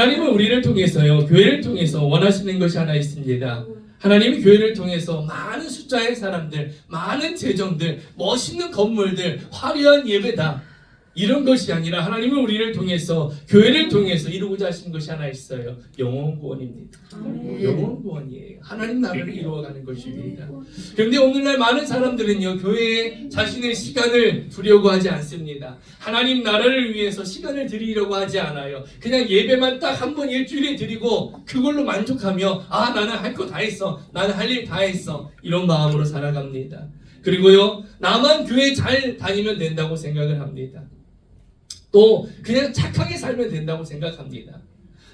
하나님은 우리를 통해서요, 교회를 통해서 원하시는 것이 하나 있습니다. 하나님이 교회를 통해서 많은 숫자의 사람들, 많은 재정들, 멋있는 건물들, 화려한 예배다, 이런 것이 아니라 하나님은 우리를 통해서, 교회를 통해서 이루고자 하시는 것이 하나 있어요. 영혼 구원입니다. 영혼 구원이에요. 하나님 나라를 이루어가는 것입니다. 그런데 오늘날 많은 사람들은요, 교회에 자신의 시간을 두려고 하지 않습니다. 하나님 나라를 위해서 시간을 드리려고 하지 않아요. 그냥 예배만 딱 한 번 일주일에 드리고 그걸로 만족하며, 아, 나는 할 거 다 했어, 나는 할 일 다 했어, 이런 마음으로 살아갑니다. 그리고요, 나만 교회 잘 다니면 된다고 생각을 합니다. 또 그냥 착하게 살면 된다고 생각합니다.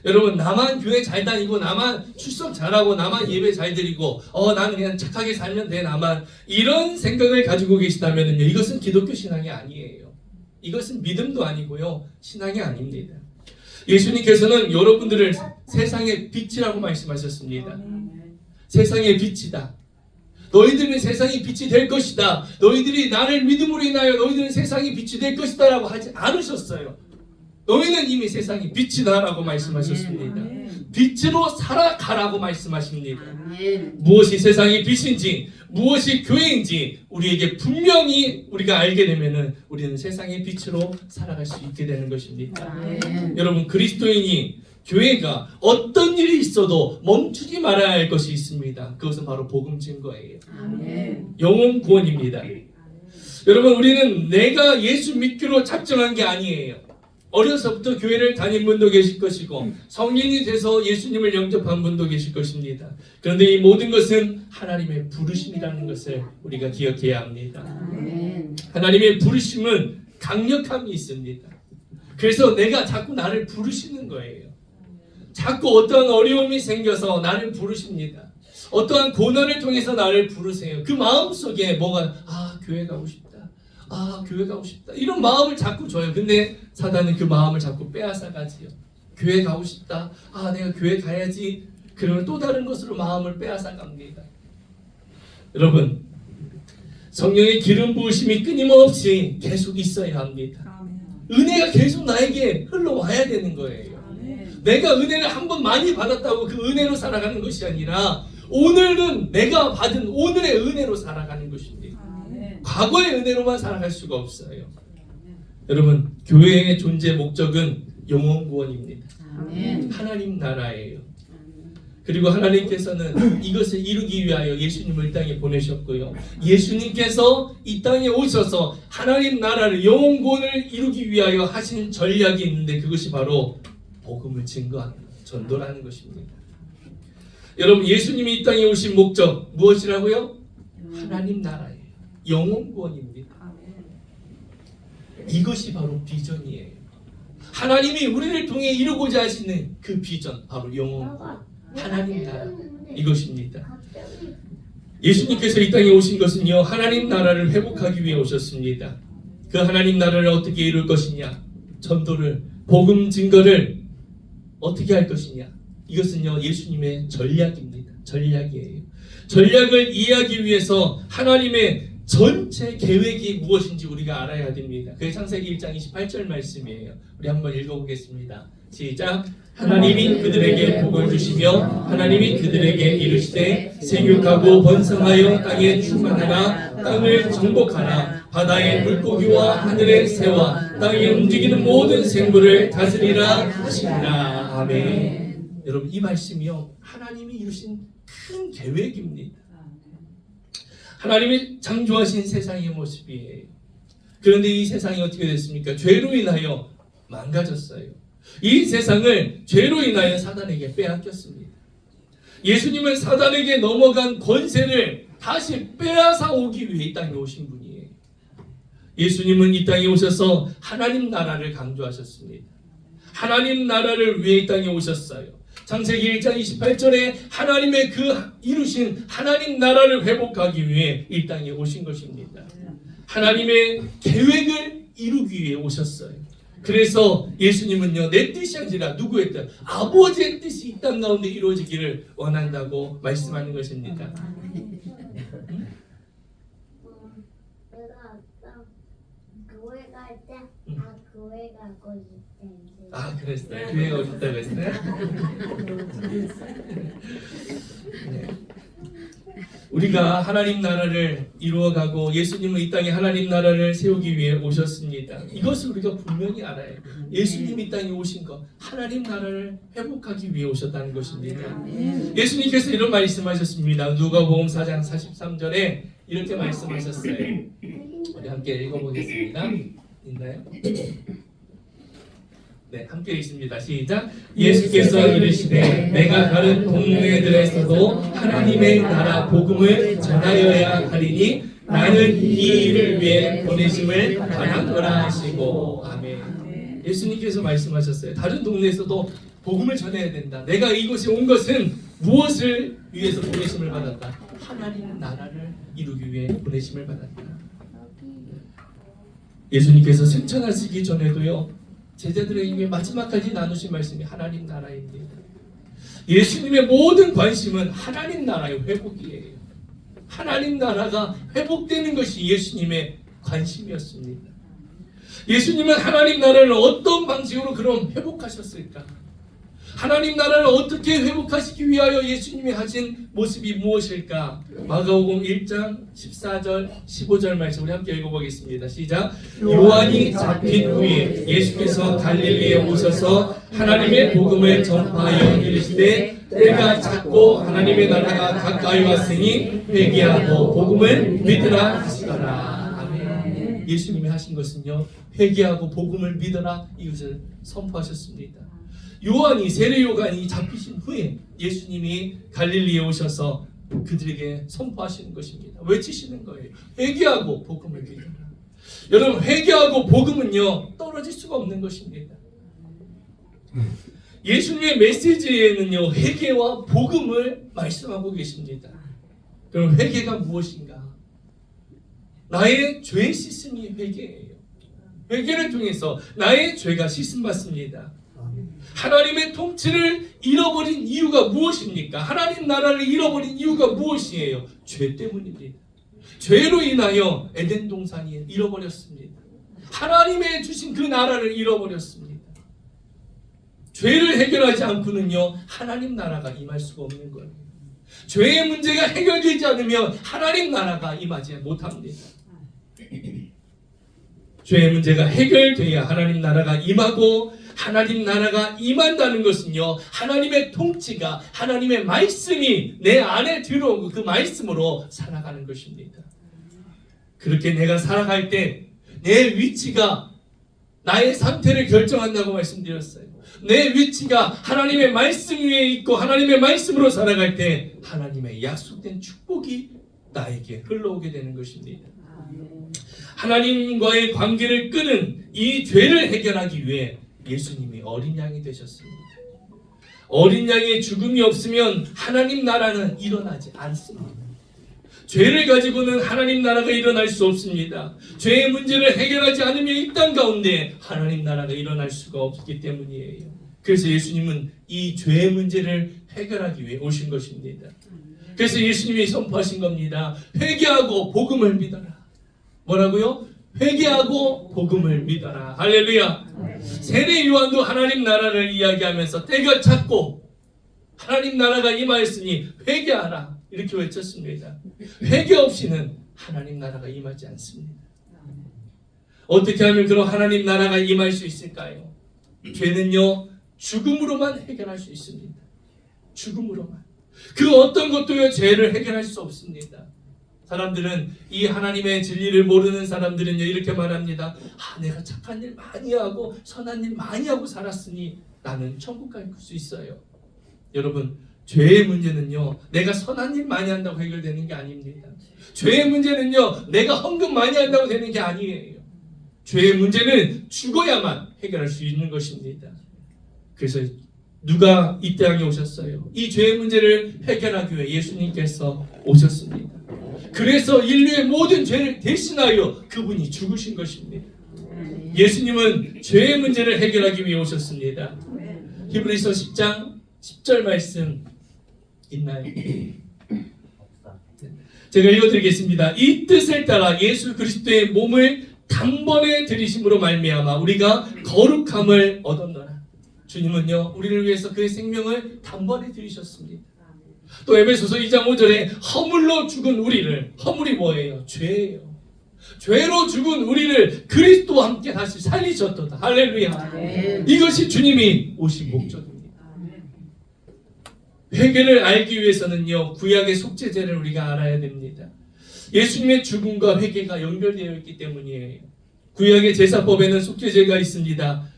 여러분, 나만 교회 잘 다니고, 나만 출석 잘하고, 나만 예배 잘 드리고, 나는 그냥 착하게 살면 돼, 나만, 이런 생각을 가지고 계시다면요, 이것은 기독교 신앙이 아니에요. 이것은 믿음도 아니고요, 신앙이 아닙니다. 예수님께서는 여러분들을 세상의 빛이라고 말씀하셨습니다. 세상의 빛이다. 너희들은 세상이 빛이 될 것이다. 너희들이 나를 믿음으로 인하여 너희들은 세상이 빛이 될 것이다 라고 하지 않으셨어요. 너희는 이미 세상이 빛이다 라고 말씀하셨습니다. 빛으로 살아가라고 말씀하십니다. 무엇이 세상의 빛인지, 무엇이 교회인지 우리에게 분명히 우리가 알게 되면은 우리는 세상의 빛으로 살아갈 수 있게 되는 것입니다. 여러분, 그리스도인이, 교회가 어떤 일이 있어도 멈추지 말아야 할 것이 있습니다. 그것은 바로 복음 증거예요. 영혼 구원입니다. 여러분, 우리는 내가 예수 믿기로 작정한 게 아니에요. 어려서부터 교회를 다닌 분도 계실 것이고, 성인이 돼서 예수님을 영접한 분도 계실 것입니다. 그런데 이 모든 것은 하나님의 부르심이라는 것을 우리가 기억해야 합니다. 하나님의 부르심은 강력함이 있습니다. 그래서 내가 자꾸 나를 부르시는 거예요. 자꾸 어떠한 어려움이 생겨서 나를 부르십니다. 어떠한 고난을 통해서 나를 부르세요. 그 마음속에 뭐가, 교회 가고 싶다, 교회 가고 싶다, 이런 마음을 자꾸 줘요. 근데 사단은 그 마음을 자꾸 빼앗아 가지요. 교회 가고 싶다, 내가 교회 가야지, 그러면 또 다른 것으로 마음을 빼앗아 갑니다. 여러분, 성령의 기름 부으심이 끊임없이 계속 있어야 합니다. 은혜가 계속 나에게 흘러와야 되는 거예요. 내가 은혜를 한번 많이 받았다고 그 은혜로 살아가는 것이 아니라, 오늘은 내가 받은 오늘의 은혜로 살아가는 것입니다. 과거의 은혜로만 살아갈 수가 없어요. 여러분, 교회의 존재 목적은 영혼 구원입니다. 하나님 나라예요. 그리고 하나님께서는 이것을 이루기 위하여 예수님을 이 땅에 보내셨고요, 예수님께서 이 땅에 오셔서 하나님 나라를, 영혼 구원을 이루기 위하여 하신 전략이 있는데, 그것이 바로 복음을 증거하는, 전도라는 것입니다. 여러분, 예수님이 이 땅에 오신 목적 무엇이라고요? 하나님 나라예요. 영혼 구원입니다. 이것이 바로 비전이에요. 하나님이 우리를 통해 이루고자 하시는 그 비전, 바로 영혼 구원, 하나님 나라, 이것입니다. 예수님께서 이 땅에 오신 것은요, 하나님 나라를 회복하기 위해 오셨습니다. 그 하나님 나라를 어떻게 이룰 것이냐, 전도를, 복음 증거를 어떻게 할 것이냐, 이것은요, 예수님의 전략입니다. 전략이에요. 전략을 이해하기 위해서 하나님의 전체 계획이 무엇인지 우리가 알아야 됩니다. 그게 창세기 1장 28절 말씀이에요. 우리 한번 읽어보겠습니다. 시작. 하나님이 그들에게 복을 주시며 하나님이 그들에게 이르시되 생육하고 번성하여 땅에 충만하라, 땅을 정복하라, 바다의 물고기와 하늘의 새와 땅에 움직이는 모든 생물을 다스리라 하시니라. 아멘. 여러분, 이 말씀이요, 하나님이 이루신 큰 계획입니다. 하나님이 창조하신 세상의 모습이에요. 그런데 이 세상이 어떻게 됐습니까? 죄로 인하여 망가졌어요. 이 세상을 죄로 인하여 사단에게 빼앗겼습니다. 예수님은 사단에게 넘어간 권세를 다시 빼앗아 오기 위해 이 땅에 오신 분이에요. 예수님은 이 땅에 오셔서 하나님 나라를 강조하셨습니다. 하나님 나라를 위해 이 땅에 오셨어요. 창세기 1장 28절에 하나님의 그 이루신 하나님 나라를 회복하기 위해 이 땅에 오신 것입니다. 하나님의 계획을 이루기 위해 오셨어요. 그래서 예수님은요, 내 뜻이 아니라 누구의 뜻? 아버지의 뜻이 이 땅 가운데 이루어지기를 원한다고 말씀하는 것입니다. 내가 아까 교회 갈 때, 교회 가고 싶대. 아, 그랬어요. 교회가 오셨다고 했어요? 네. 우리가 하나님 나라를 이루어가고 예수님은 이 땅에 하나님 나라를 세우기 위해 오셨습니다. 이것을 우리가 분명히 알아야 돼요. 예수님이 이 땅에 오신 것, 하나님 나라를 회복하기 위해 오셨다는 것입니다. 예수님께서 이런 말씀하셨습니다. 누가복음 4장 43절에 이렇게 말씀하셨어요. 우리 함께 읽어보겠습니다. 있나요? 네, 함께 읽습니다. 시작. 예수께서 이르시되 내가 다른 동네들에서도 하나님의 나라 복음을 전하여야 하리니 나는 이 일을 위해 보내심을 받았노라 하시고. 아멘. 예수님께서 말씀하셨어요. 다른 동네에서도 복음을 전해야 된다. 내가 이곳에 온 것은 무엇을 위해서 보내심을 받았다? 하나님 나라를 이루기 위해 보내심을 받았다. 예수님께서 승천하시기 전에도요, 제자들에게 마지막까지 나누신 말씀이 하나님 나라입니다. 예수님의 모든 관심은 하나님 나라의 회복이에요. 하나님 나라가 회복되는 것이 예수님의 관심이었습니다. 예수님은 하나님 나라를 어떤 방식으로 그럼 회복하셨을까? 하나님 나라를 어떻게 회복하시기 위하여 예수님이 하신 모습이 무엇일까? 마가복음 1장 14절 15절 말씀 우리 함께 읽어보겠습니다. 시작. 요한이 잡힌 후에 예수께서 갈릴리에 오셔서 하나님의 복음을 전파하여 이르시되 때가 찼고 하나님의 나라가 가까이 왔으니 회개하고 복음을 믿으라 하시더라. 아멘. 예수님이 하신 것은요, 회개하고 복음을 믿어라 이것을 선포하셨습니다. 요한이 세례 요한이 잡히신 후에 예수님이 갈릴리에 오셔서 그들에게 선포하시는 것입니다. 외치시는 거예요. 회개하고 복음을 믿어라. 여러분, 회개하고 복음은요 떨어질 수가 없는 것입니다. 예수님의 메시지에는요 회개와 복음을 말씀하고 계십니다. 그럼 회개가 무엇인가? 나의 죄 씻음이 회개예요. 회개를 통해서 나의 죄가 씻음 받습니다. 하나님의 통치를 잃어버린 이유가 무엇입니까? 하나님 나라를 잃어버린 이유가 무엇이에요? 죄 때문입니다. 죄로 인하여 에덴 동산이 잃어버렸습니다. 하나님의 주신 그 나라를 잃어버렸습니다. 죄를 해결하지 않고는요 하나님 나라가 임할 수가 없는 거예요. 죄의 문제가 해결되지 않으면 하나님 나라가 임하지 못합니다. 죄의 문제가 해결돼야 하나님 나라가 임하고, 하나님 나라가 임한다는 것은요 하나님의 통치가, 하나님의 말씀이 내 안에 들어오고 그 말씀으로 살아가는 것입니다. 그렇게 내가 살아갈 때 내 위치가 나의 상태를 결정한다고 말씀드렸어요. 내 위치가 하나님의 말씀 위에 있고 하나님의 말씀으로 살아갈 때 하나님의 약속된 축복이 나에게 흘러오게 되는 것입니다. 하나님과의 관계를 끄는 이 죄를 해결하기 위해 예수님이 어린 양이 되셨습니다. 어린 양의 죽음이 없으면 하나님 나라는 일어나지 않습니다. 죄를 가지고는 하나님 나라가 일어날 수 없습니다. 죄의 문제를 해결하지 않으면 이 땅 가운데 하나님 나라가 일어날 수가 없기 때문이에요. 그래서 예수님은 이 죄의 문제를 해결하기 위해 오신 것입니다. 그래서 예수님이 선포하신 겁니다. 회개하고 복음을 믿어라. 뭐라고요? 회개하고 복음을 믿어라. 할렐루야. 세례 요한도 하나님 나라를 이야기하면서 때가 찼고 하나님 나라가 임하였으니 회개하라 이렇게 외쳤습니다. 회개 없이는 하나님 나라가 임하지 않습니다. 어떻게 하면 그럼 하나님 나라가 임할 수 있을까요? 죄는요 죽음으로만 해결할 수 있습니다. 죽음으로만. 그 어떤 것도요 죄를 해결할 수 없습니다. 사람들은 이 하나님의 진리를 모르는 사람들은요 이렇게 말합니다. 내가 착한 일 많이 하고 선한 일 많이 하고 살았으니 나는 천국 갈 수 있어요. 여러분, 죄의 문제는요 내가 선한 일 많이 한다고 해결되는 게 아닙니다. 죄의 문제는요 내가 헌금 많이 한다고 되는 게 아니에요. 죄의 문제는 죽어야만 해결할 수 있는 것입니다. 그래서 누가 이 땅에 오셨어요? 이 죄의 문제를 해결하기 위해 예수님께서 오셨습니다. 그래서 인류의 모든 죄를 대신하여 그분이 죽으신 것입니다. 예수님은 죄의 문제를 해결하기 위해 오셨습니다. 히브리서 10장 10절 말씀 있나요? 제가 읽어드리겠습니다. 이 뜻을 따라 예수 그리스도의 몸을 단번에 들이심으로 말미암아 우리가 거룩함을 얻었노라. 주님은요 우리를 위해서 그의 생명을 단번에 들이셨습니다. 또 에베소서 2장 5절에 허물로 죽은 우리를, 허물이 뭐예요? 죄예요. 죄로 죽은 우리를 그리스도와 함께 다시 살리셨도다. 할렐루야. 이것이 주님이 오신 목적입니다. 회개를 알기 위해서는요 구약의 속죄제를 우리가 알아야 됩니다. 예수님의 죽음과 회개가 연결되어 있기 때문이에요. 구약의 제사법에는 속죄제가 있습니다.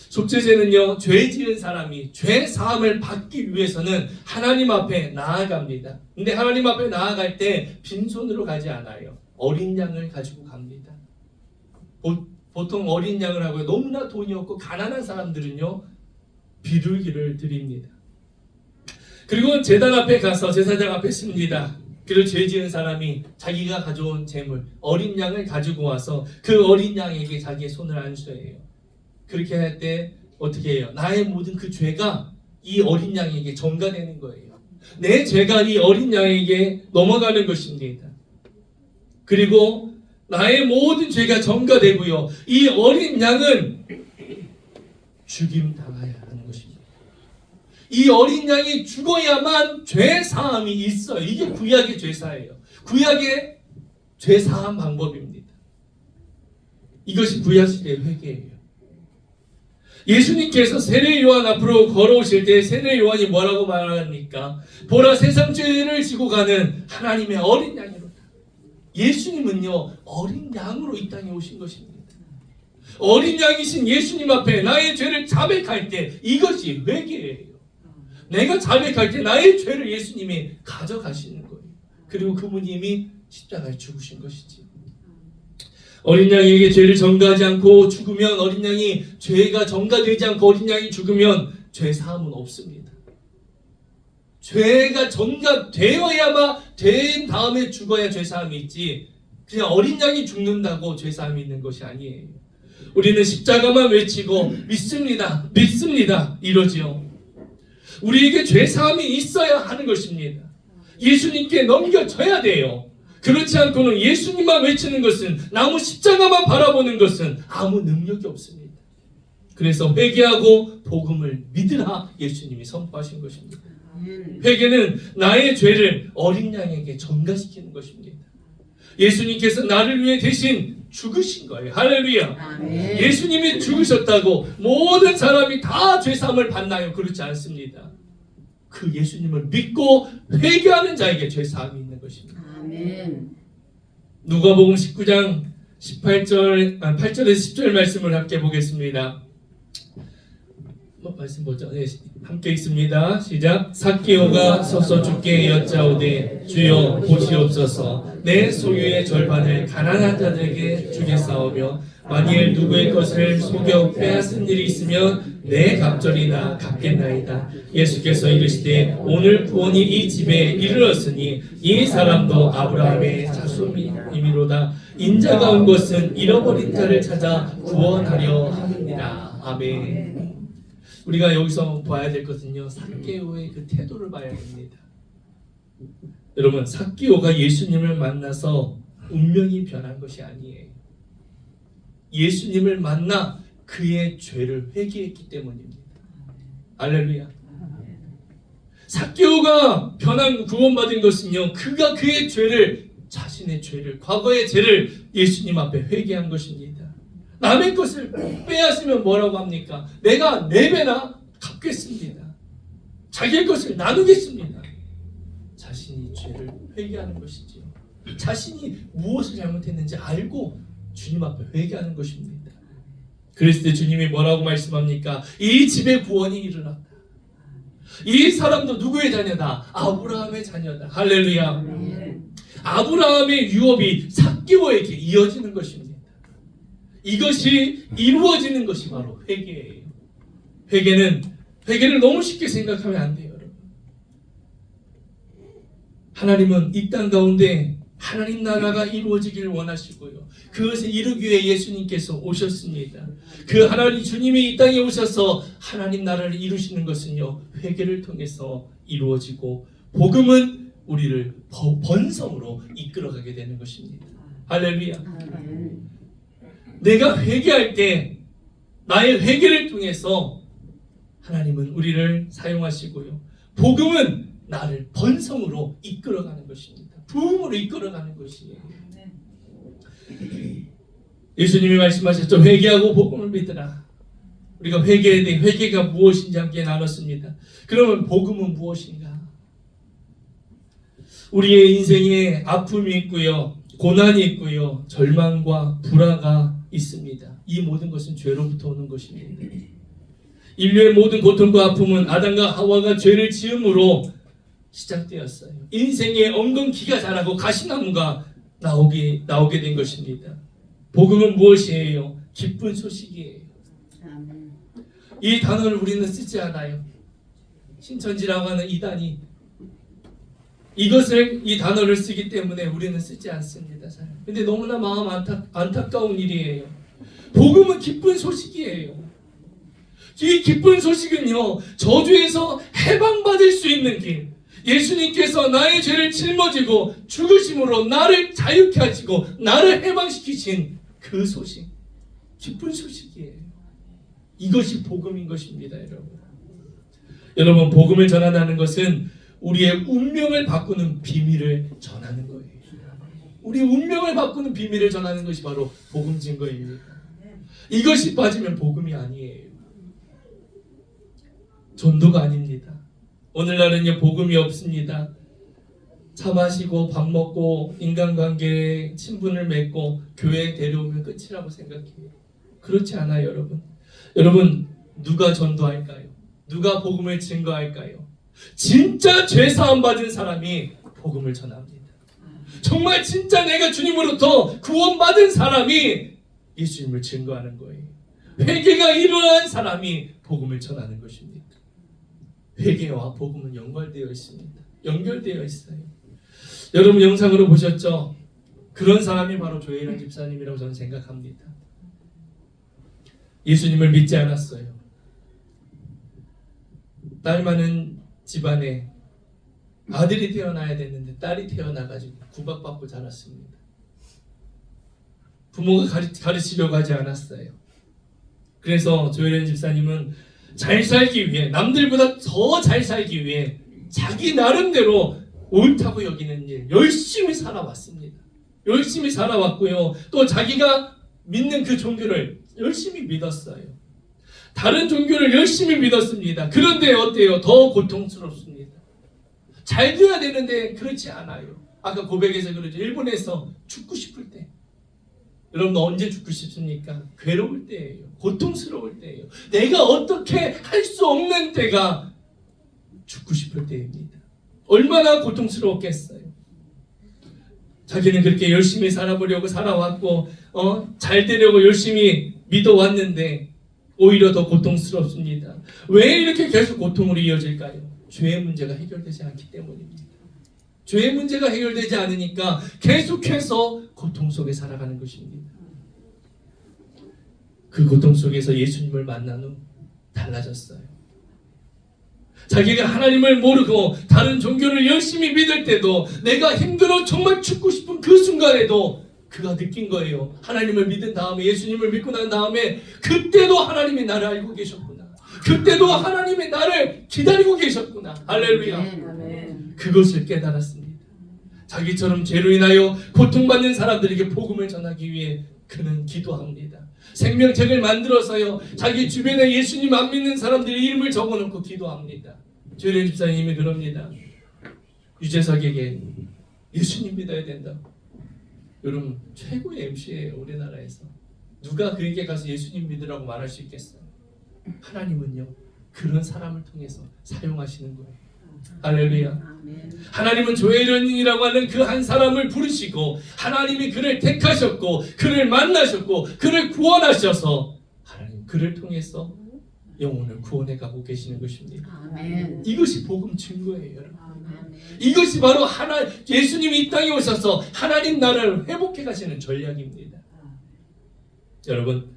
속죄제는요 죄 지은 사람이 죄 사함을 받기 위해서는 하나님 앞에 나아갑니다. 근데 하나님 앞에 나아갈 때 빈손으로 가지 않아요. 어린 양을 가지고 갑니다. 보통 어린 양을 하고요 너무나 돈이 없고 가난한 사람들은요 비둘기를 드립니다. 그리고 제단 앞에 가서 제사장 앞에 씁니다. 그리고 죄 지은 사람이 자기가 가져온 재물 어린 양을 가지고 와서 그 어린 양에게 자기의 손을 안수해요. 그렇게 할 때 어떻게 해요? 나의 모든 그 죄가 이 어린 양에게 전가되는 거예요. 내 죄가 이 어린 양에게 넘어가는 것입니다. 그리고 나의 모든 죄가 전가되고요. 이 어린 양은 죽임 당해야 하는 것입니다. 이 어린 양이 죽어야만 죄 사함이 있어요. 이게 구약의 죄사예요. 구약의 죄 사함 방법입니다. 이것이 구약 시대의 회개예요. 예수님께서 세례 요한 앞으로 걸어오실 때 세례 요한이 뭐라고 말합니까? 보라 세상 죄를 지고 가는 하나님의 어린 양이로다. 예수님은요 어린 양으로 이 땅에 오신 것입니다. 어린 양이신 예수님 앞에 나의 죄를 자백할 때 이것이 회개예요. 내가 자백할 때 나의 죄를 예수님이 가져가시는 거예요. 그리고 그분이 십자가에 죽으신 것이지. 어린 양에게 죄를 전가하지 않고 죽으면 어린 양이 죄가 전가되지 않고 어린 양이 죽으면 죄 사함은 없습니다. 죄가 전가되어야만 된 다음에 죽어야 죄 사함이 있지 그냥 어린 양이 죽는다고 죄 사함이 있는 것이 아니에요. 우리는 십자가만 외치고 믿습니다. 믿습니다. 이러지요. 우리에게 죄 사함이 있어야 하는 것입니다. 예수님께 넘겨져야 돼요. 그렇지 않고는 예수님만 외치는 것은 나무 십자가만 바라보는 것은 아무 능력이 없습니다. 그래서 회개하고 복음을 믿으라 예수님이 선포하신 것입니다. 회개는 나의 죄를 어린 양에게 전가시키는 것입니다. 예수님께서 나를 위해 대신 죽으신 거예요. 할렐루야. 예수님이 죽으셨다고 모든 사람이 다 죄사함을 받나요? 그렇지 않습니다. 그 예수님을 믿고 회개하는 자에게 죄사함이 있는 것입니다. 누가복음 19장 8절에서 10절 말씀을 함께 보겠습니다. 말씀 보죠. 네, 함께 읽습니다. 시작. 삭개오가 서서 주께 여짜오되 주여 보시옵소서 내 소유의 절반을 가난한 자들에게 주겠사오며 만일 누구의 것을 속여 빼앗은 일이 있으면 내 갑절이나 갚겠나이다. 예수께서 이르시되 오늘 구원이 이 집에 이르렀으니 이 사람도 아브라함의 자손이미로다. 인자가 온 것은 잃어버린 자를 찾아 구원하려 함이니라. 아멘. 우리가 여기서 봐야 될 것은요 삭개오의 그 태도를 봐야 됩니다. 여러분 삭개오가 예수님을 만나서 운명이 변한 것이 아니에요. 예수님을 만나 그의 죄를 회개했기 때문입니다. 할렐루야. 삭개오가 변한 구원받은 것은요 그가 그의 죄를 자신의 죄를 과거의 죄를 예수님 앞에 회개한 것입니다. 남의 것을 빼앗으면 뭐라고 합니까? 내가 4배나 갚겠습니다. 자기의 것을 나누겠습니다. 자신이 죄를 회개하는 것이지요. 자신이 무엇을 잘못했는지 알고 주님 앞에 회개하는 것입니다. 그랬을 때 주님이 뭐라고 말씀합니까? 이 집에 구원이 일어났다. 이 사람도 누구의 자녀다? 아브라함의 자녀다. 할렐루야. 아브라함의 유업이 삭개오에게 이어지는 것입니다. 이것이 이루어지는 것이 바로 회개예요. 회개를 너무 쉽게 생각하면 안 돼요, 여러분. 하나님은 이 땅 가운데 하나님 나라가 이루어지기를 원하시고요. 그것을 이루기 위해 예수님께서 오셨습니다. 그 하나님 주님이 이 땅에 오셔서 하나님 나라를 이루시는 것은요. 회개를 통해서 이루어지고 복음은 우리를 번성으로 이끌어가게 되는 것입니다. 할렐루야. 내가 회개할 때 나의 회개를 통해서 하나님은 우리를 사용하시고요. 복음은 나를 번성으로 이끌어가는 것입니다. 부흥으로 이끌어가는 것이에요. 예수님이 말씀하셨죠. 회개하고 복음을 믿으라. 우리가 회개에 대해 회개가 무엇인지 함께 나눴습니다. 그러면 복음은 무엇인가? 우리의 인생에 아픔이 있고요, 고난이 있고요, 절망과 불화가 있습니다. 이 모든 것은 죄로부터 오는 것입니다. 인류의 모든 고통과 아픔은 아담과 하와가 죄를 지음으로 시작되었어요. 인생의 엉겅퀴가 자라고 가시나무가 나오게 된 것입니다. 복음은 무엇이에요? 기쁜 소식이에요. 이 단어를 우리는 쓰지 않아요. 신천지라고 하는 이단이 이 단어를 쓰기 때문에 우리는 쓰지 않습니다. 근데 너무나 마음 안타까운 일이에요. 복음은 기쁜 소식이에요. 이 기쁜 소식은요, 저주에서 해방받을 수 있는 길, 예수님께서 나의 죄를 짊어지고 죽으심으로 나를 자유케 하시고 나를 해방시키신 그 소식, 기쁜 소식이에요. 이것이 복음인 것입니다. 여러분, 복음을 전한다는 것은 우리의 운명을 바꾸는 비밀을 전하는 거예요. 우리의 운명을 바꾸는 비밀을 전하는 것이 바로 복음 증거입니다. 이것이 빠지면 복음이 아니에요. 전도가 아닙니다. 오늘날은요, 복음이 없습니다. 차 마시고 밥 먹고 인간관계에 친분을 맺고 교회에 데려오면 끝이라고 생각해요. 그렇지 않아요, 여러분. 여러분, 누가 전도할까요? 누가 복음을 증거할까요? 진짜 죄사함 받은 사람이 복음을 전합니다. 정말 진짜 내가 주님으로부터 구원받은 사람이 예수님을 증거하는 거예요. 회개가 일어난 사람이 복음을 전하는 것입니다. 회개와 복음은 연결되어 있습니다. 연결되어 있어요. 여러분, 영상으로 보셨죠? 그런 사람이 바로 조혜련 집사님이라고 저는 생각합니다. 예수님을 믿지 않았어요. 딸 많은 집안에 아들이 태어나야 됐는데 딸이 태어나가지고 구박받고 자랐습니다. 부모가 가르치려고 하지 않았어요. 그래서 조혜련 집사님은 잘 살기 위해, 남들보다 더 잘 살기 위해 자기 나름대로 옳다고 여기는 일 열심히 살아왔습니다. 열심히 살아왔고요, 또 자기가 믿는 그 종교를 열심히 믿었어요. 다른 종교를 열심히 믿었습니다. 그런데 어때요? 더 고통스럽습니다. 잘 돼야 되는데 그렇지 않아요. 아까 고백에서 그러죠. 일본에서 죽고 싶을 때. 여러분, 언제 죽고 싶습니까? 괴로울 때예요. 고통스러울 때예요. 내가 어떻게 할 수 없는 때가 죽고 싶을 때입니다. 얼마나 고통스러웠겠어요. 자기는 그렇게 열심히 살아보려고 살아왔고 잘 되려고 열심히 믿어왔는데 오히려 더 고통스럽습니다. 왜 이렇게 계속 고통으로 이어질까요? 죄의 문제가 해결되지 않기 때문입니다. 죄의 문제가 해결되지 않으니까 계속해서 고통 속에 살아가는 것입니다. 그 고통 속에서 예수님을 만난 후 달라졌어요. 자기가 하나님을 모르고 다른 종교를 열심히 믿을 때도, 내가 힘들어 정말 죽고 싶은 그 순간에도 그가 느낀 거예요. 하나님을 믿은 다음에, 예수님을 믿고 난 다음에 그때도 하나님이 나를 알고 계셨구나. 그때도 하나님이 나를 기다리고 계셨구나. 할렐루야. 그것을 깨달았습니다. 자기처럼 죄로 인하여 고통받는 사람들에게 복음을 전하기 위해 그는 기도합니다. 생명책을 만들어서요, 자기 주변에 예수님 안 믿는 사람들의 이름을 적어놓고 기도합니다. 조혜련 집사님이 그럽니다. 유재석에게 예수님 믿어야 된다. 여러분, 최고의 MC예요. 우리나라에서 누가 그에게 가서 예수님 믿으라고 말할 수 있겠어요? 하나님은요, 그런 사람을 통해서 사용하시는 거예요. 할렐루야. 하나님은 조혜련이라고 하는 그 한 사람을 부르시고, 하나님이 그를 택하셨고, 그를 만나셨고, 그를 구원하셔서 하나님 그를 통해서 영혼을 구원해 가고 계시는 것입니다. 아멘. 이것이 복음 증거예요, 여러분. 아멘. 이것이 바로 예수님이 이 땅에 오셔서 하나님 나라를 회복해 가시는 전략입니다. 여러분,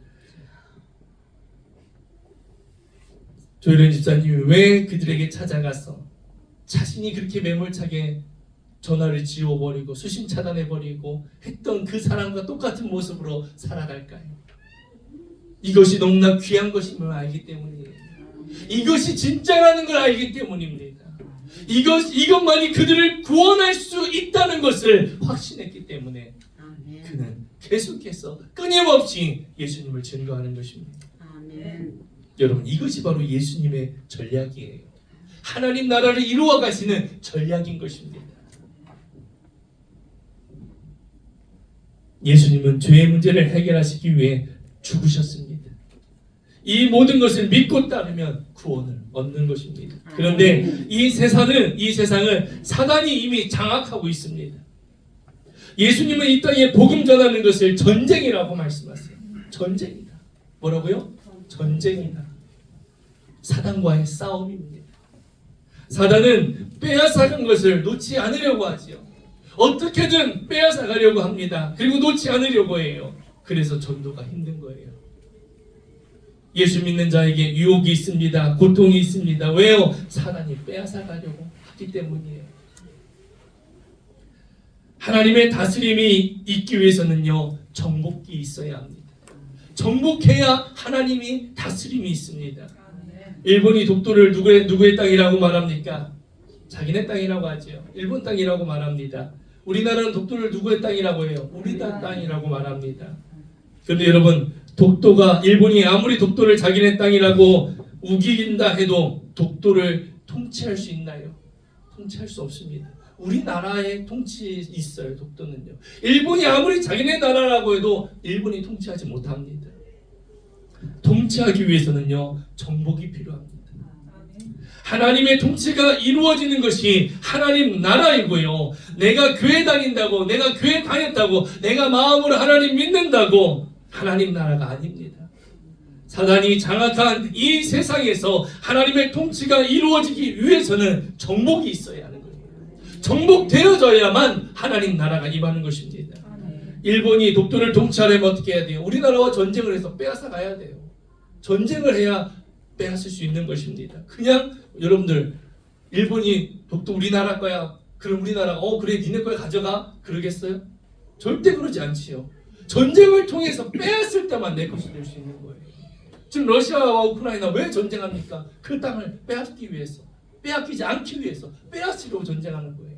조혜련 집사님이 왜 그들에게 찾아가서 자신이 그렇게 매몰차게 전화를 지워버리고 수신 차단해버리고 했던 그 사람과 똑같은 모습으로 살아갈까요? 이것이 너무나 귀한 것임을 알기 때문이에요. 이것이 진짜라는 걸 알기 때문입니다. 이것만이 그들을 구원할 수 있다는 것을 확신했기 때문에 그는 계속해서 끊임없이 예수님을 증거하는 것입니다. 여러분, 이것이 바로 예수님의 전략이에요. 하나님 나라를 이루어 가시는 전략인 것입니다. 예수님은 죄의 문제를 해결하시기 위해 죽으셨습니다. 이 모든 것을 믿고 따르면 구원을 얻는 것입니다. 그런데 이 세상을 사단이 이미 장악하고 있습니다. 예수님은 이 땅에 복음 전하는 것을 전쟁이라고 말씀하세요. 전쟁이다. 뭐라고요? 전쟁이다. 사단과의 싸움입니다. 사단은 빼앗아간 것을 놓지 않으려고 하지요. 어떻게든 빼앗아가려고 합니다. 그리고 놓지 않으려고 해요. 그래서 전도가 힘든 거예요. 예수 믿는 자에게 유혹이 있습니다. 고통이 있습니다. 왜요? 사단이 빼앗아가려고 하기 때문이에요. 하나님의 다스림이 있기 위해서는요, 정복이 있어야 합니다. 정복해야 하나님이 다스림이 있습니다. 일본이 독도를 누구의 땅이라고 말합니까? 자기네 땅이라고 하죠. 일본 땅이라고 말합니다. 우리나라는 독도를 누구의 땅이라고 해요? 우리 땅이라고 말합니다. 그런데 여러분, 일본이 아무리 독도를 자기네 땅이라고 우긴다 해도 독도를 통치할 수 있나요? 통치할 수 없습니다. 우리나라의 통치 있어요. 독도는요. 일본이 아무리 자기네 나라라고 해도 일본이 통치하지 못합니다. 통치하기 위해서는요, 정복이 필요합니다. 하나님의 통치가 이루어지는 것이 하나님 나라이고요. 내가 교회 다닌다고, 내가 교회 다녔다고, 내가 마음으로 하나님 믿는다고 하나님 나라가 아닙니다. 사단이 장악한 이 세상에서 하나님의 통치가 이루어지기 위해서는 정복이 있어야 하는 거예요. 정복되어져야만 하나님 나라가 임하는 것입니다. 일본이 독도를 통치하려면 어떻게 해야 돼요? 우리나라와 전쟁을 해서 빼앗아 가야 돼요. 전쟁을 해야 빼앗을 수 있는 것입니다. 그냥 여러분들, 일본이 독도 우리나라 거야, 그럼 우리나라가 그래 니네 거야 가져가 그러겠어요? 절대 그러지 않지요. 전쟁을 통해서 빼앗을 때만 내 것이 될 수 있는 거예요. 지금 러시아와 우크라이나 왜 전쟁합니까? 그 땅을 빼앗기 위해서, 빼앗기지 않기 위해서 빼앗으려고 전쟁하는 거예요.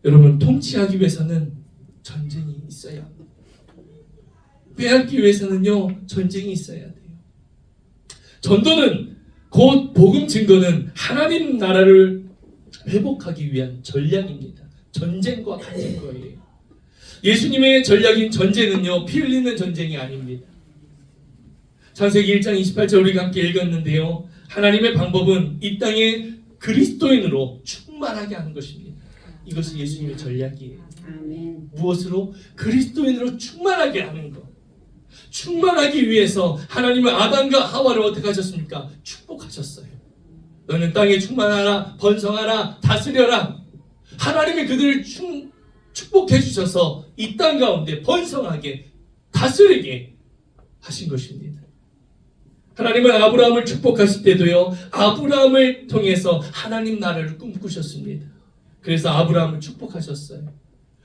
여러분, 통치하기 위해서는 전쟁이 있어야 합니다. 빼앗기 위해서는요, 전쟁이 있어야 돼요. 전도는, 곧 복음 증거는 하나님 나라를 회복하기 위한 전략입니다. 전쟁과 같은 거예요. 예수님의 전략인 전쟁은요, 피 흘리는 전쟁이 아닙니다. 창세기 1장 28절 우리가 함께 읽었는데요, 하나님의 방법은 이 땅에 그리스도인으로 충만하게 하는 것입니다. 이것이 예수님의 전략이에요. 아멘. 무엇으로? 그리스도인으로 충만하게 하는 것. 충만하기 위해서 하나님은 아담과 하와를 어떻게 하셨습니까? 축복하셨어요. 너는 땅에 충만하라, 번성하라, 다스려라. 하나님이 그들을 축복해 주셔서 이 땅 가운데 번성하게 다스리게 하신 것입니다. 하나님은 아브라함을 축복하실 때도요, 아브라함을 통해서 하나님 나라를 꿈꾸셨습니다. 그래서 아브라함을 축복하셨어요.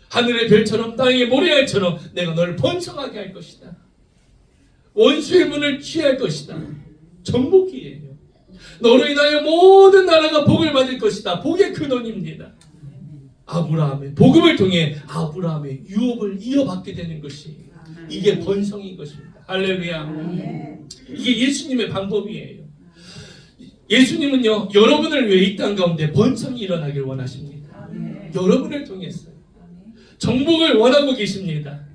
하늘의 별처럼 땅의 모래알처럼 내가 너를 번성하게 할 것이다. 원수의 문을 취할 것이다. 정복이에요. 너로 인하여 모든 나라가 복을 받을 것이다. 복의 근원입니다. 아브라함의 복음을 통해 아브라함의 유업을 이어받게 되는 것이, 이게 번성인 것입니다. 할렐루야. 이게 예수님의 방법이에요. 예수님은요, 여러분을 위해 이 땅 가운데 번성이 일어나길 원하십니다. 여러분을 통해서 정복을 원하고 계십니다.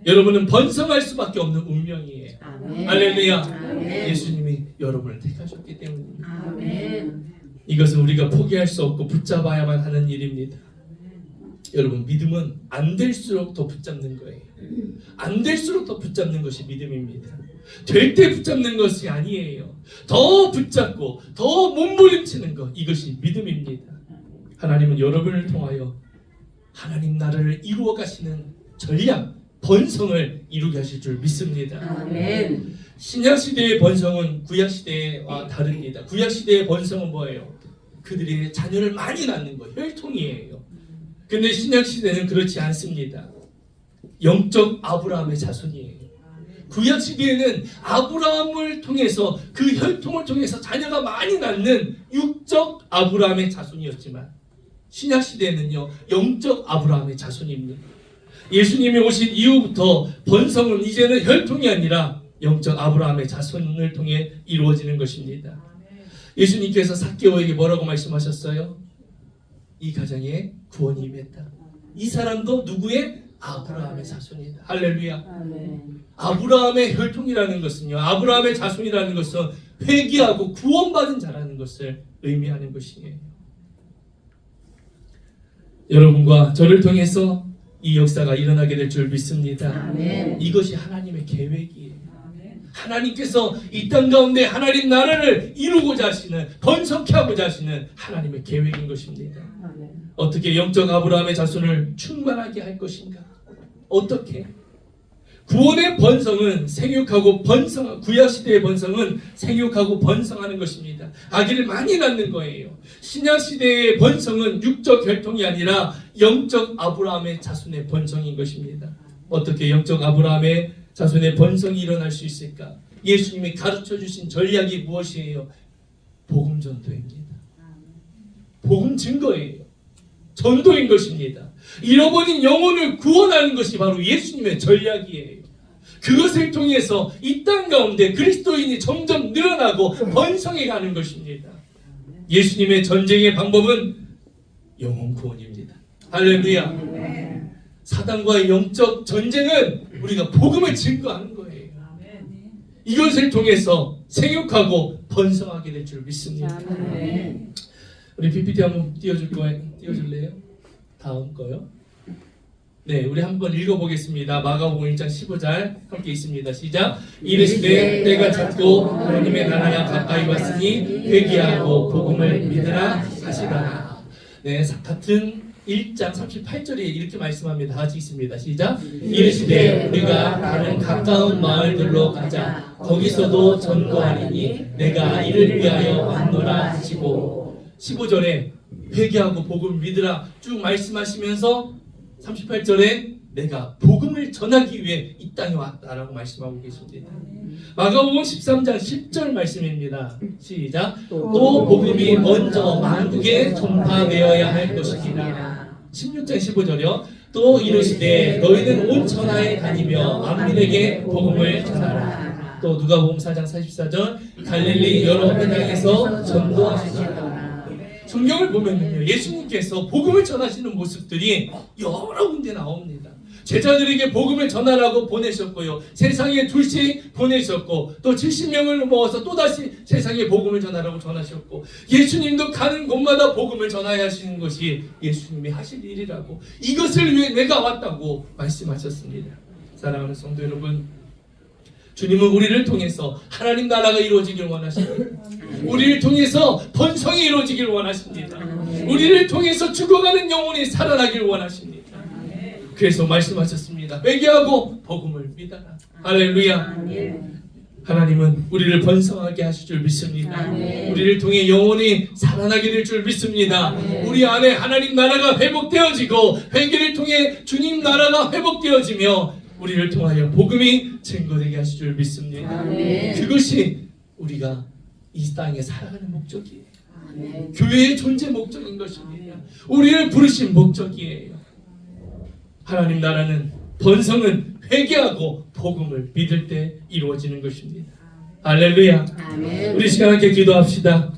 여러분은 번성할 수밖에 없는 운명이에요. 할렐루야. 예수님이 여러분을 택하셨기 때문입니다. 이것은 우리가 포기할 수 없고 붙잡아야만 하는 일입니다. 여러분, 믿음은 안 될수록 더 붙잡는 거예요. 안 될수록 더 붙잡는 것이 믿음입니다. 될 때 붙잡는 것이 아니에요. 더 붙잡고 더 몸부림치는 것, 이것이 믿음입니다. 하나님은 여러분을 통하여 하나님 나라를 이루어 가시는 전략, 번성을 이루게 하실 줄 믿습니다. 아멘. 신약시대의 번성은 구약시대와 다릅니다. 구약시대의 번성은 뭐예요? 그들의 자녀를 많이 낳는 거, 혈통이에요. 근데 신약시대는 그렇지 않습니다. 영적 아브라함의 자손이에요. 구약 시대에는 아브라함을 통해서 그 혈통을 통해서 자녀가 많이 낳는 육적 아브라함의 자손이었지만 신약 시대에는요 영적 아브라함의 자손입니다. 예수님이 오신 이후부터 번성은 이제는 혈통이 아니라 영적 아브라함의 자손을 통해 이루어지는 것입니다. 예수님께서 삭개오에게 뭐라고 말씀하셨어요? 이 가정에 구원이 임했다. 이 사람도 누구의? 아브라함의 자손이다. 할렐루야. 아브라함의 혈통이라는 것은요, 아브라함의 자손이라는 것은 회개하고 구원받은 자라는 것을 의미하는 것이에요. 여러분과 저를 통해서 이 역사가 일어나게 될 줄 믿습니다. 아멘. 이것이 하나님의 계획이에요. 하나님께서 이 땅 가운데 하나님 나라를 이루고자 하시는, 번성케 하고자 하시는 하나님의 계획인 것입니다. 어떻게 영적 아브라함의 자손을 충만하게 할 것인가? 어떻게? 구원의 번성은 생육하고 번성, 구약시대의 번성은 생육하고 번성하는 것입니다. 아기를 많이 낳는 거예요. 신약시대의 번성은 육적 혈통이 아니라 영적 아브라함의 자손의 번성인 것입니다. 어떻게 영적 아브라함의 자손의 번성이 일어날 수 있을까? 예수님이 가르쳐 주신 전략이 무엇이에요? 복음 전도입니다. 복음 증거예요. 전도인 것입니다. 잃어버린 영혼을 구원하는 것이 바로 예수님의 전략이에요. 그것을 통해서 이 땅 가운데 그리스도인이 점점 늘어나고 번성해 가는 것입니다. 예수님의 전쟁의 방법은 영혼 구원입니다. 할렐루야. 사단과의 영적 전쟁은 우리가 복음을 증거하는 거예요. 이것을 통해서 생육하고 번성하게 될 줄 믿습니다. 우리 PPT 한번 띄워줄래요? 다음 거요. 네, 우리 한번 읽어보겠습니다. 마가복음 1장 15절 함께 있습니다. 시작. 이르시되 때가 찼고 하나님의 나라가 가까이 왔으니 회개하고 복음을 믿으라 하시더라. 네, 같은 1장 38절에 이렇게 말씀합니다. 다 같이 있습니다. 시작. 이르시되 우리가 다른 가까운 마을들로 가자. 거기서도 전거하리니 내가 이를 위하여 왔노라 하시고, 15절에 회개하고 복음을 믿으라 쭉 말씀하시면서 38절에 내가 복음을 전하기 위해 이 땅에 왔다라고 말씀하고 계십니다. 마가복음 13장 10절 말씀입니다. 시작. 또 복음이 먼저 만국에 전파되어야 할 것이니라. 16장 15절이요. 또 이르시되 너희는 온 천하에 다니며 만민에게 복음을 전하라. 또 누가복음 4장 44절 갈릴리 여러 회당에서 전도하시니라. 성경을 보면요, 예수님께서 복음을 전하시는 모습들이 여러 군데 나옵니다. 제자들에게 복음을 전하라고 보내셨고요, 세상에 둘씩 보내셨고, 또 70명을 모아서 또다시 세상에 복음을 전하라고 전하셨고, 예수님도 가는 곳마다 복음을 전하야 하시는 것이 예수님이 하실 일이라고, 이것을 위해 내가 왔다고 말씀하셨습니다. 사랑하는 성도 여러분, 주님은 우리를 통해서 하나님 나라가 이루어지길 원하십니다. 우리를 통해서 번성이 이루어지길 원하십니다. 우리를 통해서 죽어가는 영혼이 살아나길 원하십니다. 그래서 말씀하셨습니다. 회개하고 복음을 믿어라. 할렐루야. 하나님은 우리를 번성하게 하실 줄 믿습니다. 우리를 통해 영혼이 살아나게 될 줄 믿습니다. 우리 안에 하나님 나라가 회복되어지고 회개를 통해 주님 나라가 회복되어지며 우리를 통하여 복음이 증거되게 하실 줄 믿습니다. 그것이 우리가 이 땅에 살아가는 목적이에요. 교회의 존재 목적인 것입니다. 우리를 부르신 목적이에요. 하나님 나라는, 번성은 회개하고 복음을 믿을 때 이루어지는 것입니다. 할렐루야. 우리 시간 함께 기도합시다.